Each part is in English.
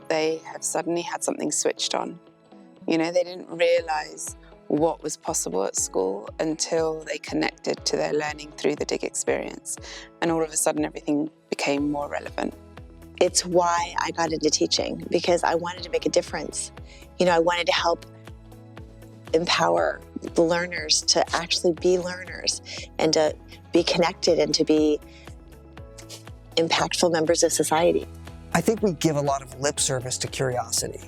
They have suddenly had something switched on. You know, they didn't realize what was possible at school until they connected to their learning through the dig experience. And all of a sudden, everything became more relevant. It's why I got into teaching, because I wanted to make a difference. You know, I wanted to help empower the learners to actually be learners and to be connected and to be impactful members of society. I think we give a lot of lip service to curiosity,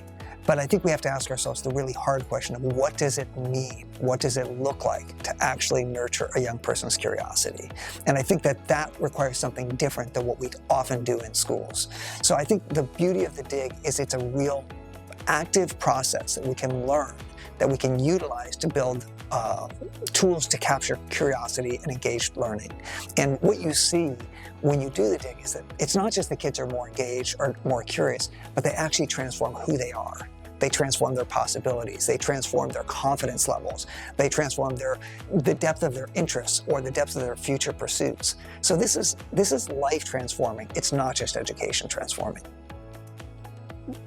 but I think we have to ask ourselves the really hard question of what does it mean? What does it look like to actually nurture a young person's curiosity? And I think that requires something different than what we often do in schools. So I think the beauty of the dig is it's a real active process that we can learn, that we can utilize to build tools to capture curiosity and engaged learning. And what you see when you do the dig is that it's not just the kids are more engaged or more curious, but they actually transform who they are. They transform their possibilities. They transform their confidence levels. They transform the depth of their interests or the depth of their future pursuits. So this is life transforming. It's not just education transforming.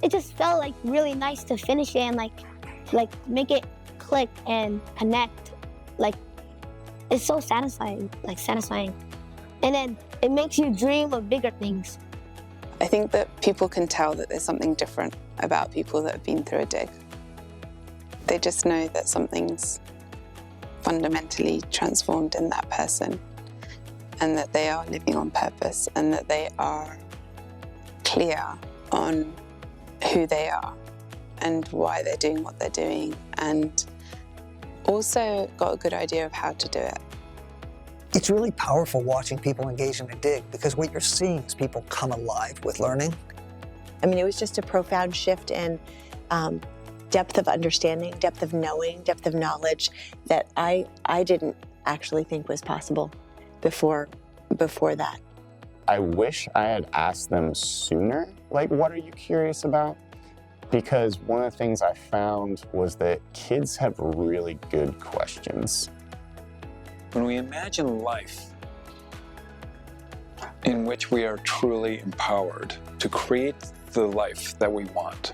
It just felt like really nice to finish it and like make it click and connect. Like, it's so satisfying. And then it makes you dream of bigger things. I think that people can tell that there's something different about people that have been through a dig. They just know that something's fundamentally transformed in that person, and that they are living on purpose, and that they are clear on who they are and why they're doing what they're doing, and also got a good idea of how to do it. It's really powerful watching people engage in a dig, because what you're seeing is people come alive with learning. I mean, it was just a profound shift in depth of understanding, depth of knowing, depth of knowledge that I didn't actually think was possible before that. I wish I had asked them sooner, like, what are you curious about? Because one of the things I found was that kids have really good questions. When we imagine life in which we are truly empowered to create the life that we want,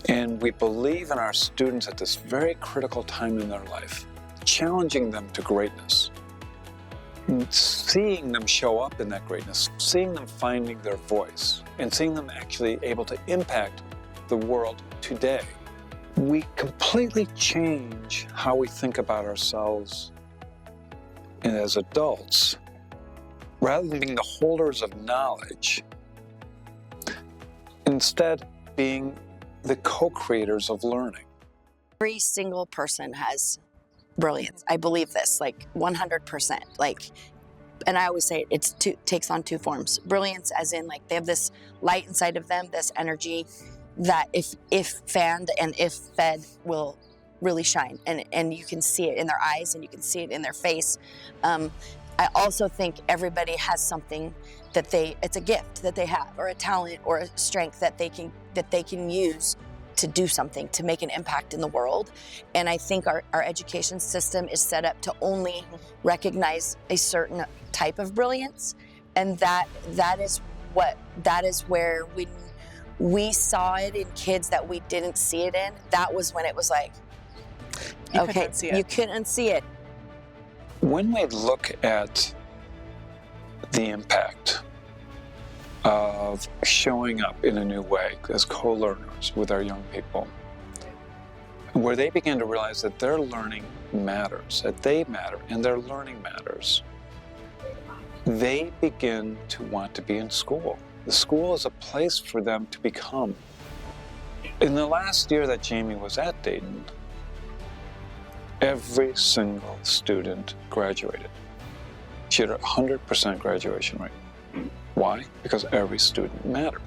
and we believe in our students at this very critical time in their life, challenging them to greatness, seeing them show up in that greatness, seeing them finding their voice, and seeing them actually able to impact the world today, we completely change how we think about ourselves as adults. Rather than being the holders of knowledge, instead being the co-creators of learning. Every single person has brilliance. I believe this, like 100%. And I always say it takes on two forms. Brilliance as in, like, they have this light inside of them, this energy that if fanned and if fed will really shine. And you can see it in their eyes and you can see it in their face. I also think everybody has something that it's a gift that they have, or a talent or a strength that they can use to do something, to make an impact in the world. And I think our education system is set up to only recognize a certain type of brilliance. And that is where we saw it in kids that we didn't see it in. That was when it was like, you couldn't see it. When we look at the impact of showing up in a new way as co-learners with our young people, where they begin to realize that their learning matters, that they matter, and their learning matters, they begin to want to be in school. The school is a place for them to become. In the last year that Jamie was at Dayton, every single student graduated. She had a 100% graduation rate. Why? Because every student mattered.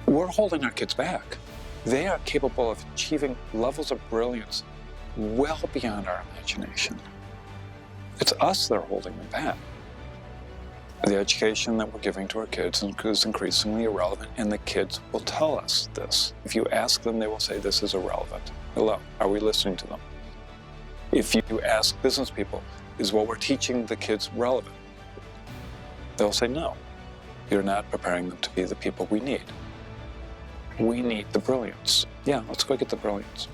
We're holding our kids back. They are capable of achieving levels of brilliance well beyond our imagination. It's us that are holding them back. The education that we're giving to our kids is increasingly irrelevant, and the kids will tell us this. If you ask them, they will say this is irrelevant. Hello, are we listening to them? If you ask business people, is what we're teaching the kids relevant? They'll say no. you're not preparing them to be the people we need. We need the brilliance. Yeah, let's go get the brilliance.